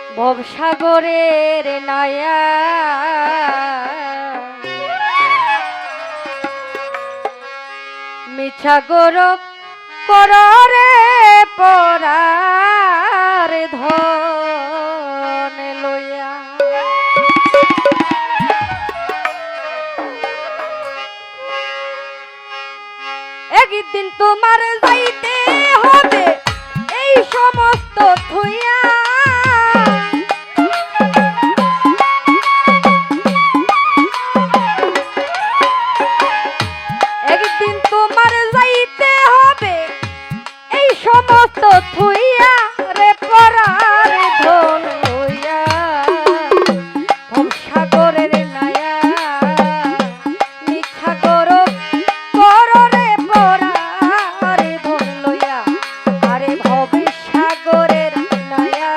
ভবসাগরের নায়া মিছা গরব কররে পরার ধন লইয়া একদিন তোমার যাইতে হবে এই সমস্ত থুইয়া একদিন তোমার যাইতে হবে এই সমস্ত থুইয়া রে পরার ধন লইয়া ভবসাগরের নায়া মিথ্যা গরব কররে পরার ধন লইয়া আরে ভবসাগরের নায়া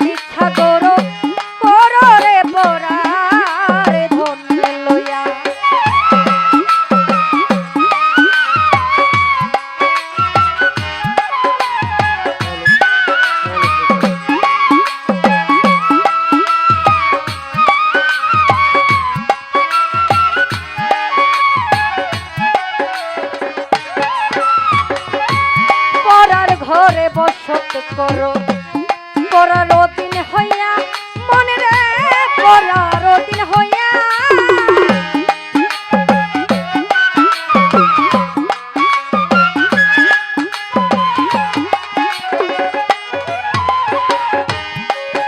মিথ্যা গরব কররে পরার ধন লইয়া ঘরে বসত করো পরার দিন হইয়া মনে রে পরার দিন হইয়া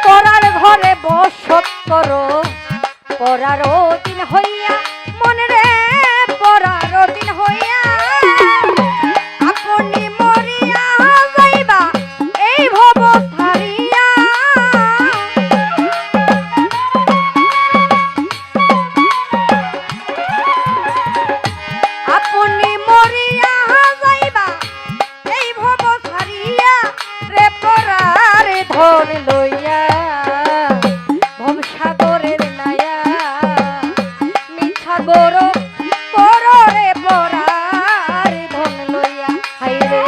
পরার ঘরে বসত করো পরার দিন হইয়া মনে রে পরার দিন হইয়া আপনি মরিয়া যাইবা এই ভব ছাড়িয়া আপনি মরিয়া যাইবা এই ভব ছাড়িয়া রে পরার ধন লইয়া ভবসাগরের নায়া মিঠা গরব কররে পরার ধন লইয়া হাইরে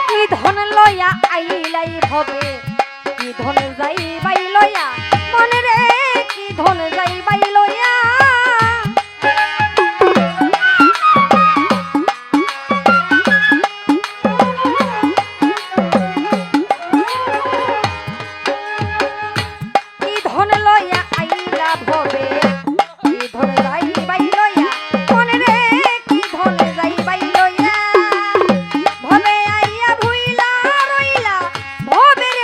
কি ধন লইয়া আইলাই হবে কি ধন যাইবাই লইয়া মনে রে কি ধন যাইবাই লইয়া কি ধন লইয়া আইলা ভবে কি ধন যাইবাই লইয়া মনে রে কি ধন যাইবাই লইয়া ভবে আইয়া ভুইলা রইলা ভবের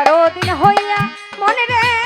13 দিন হইয়া মনে রে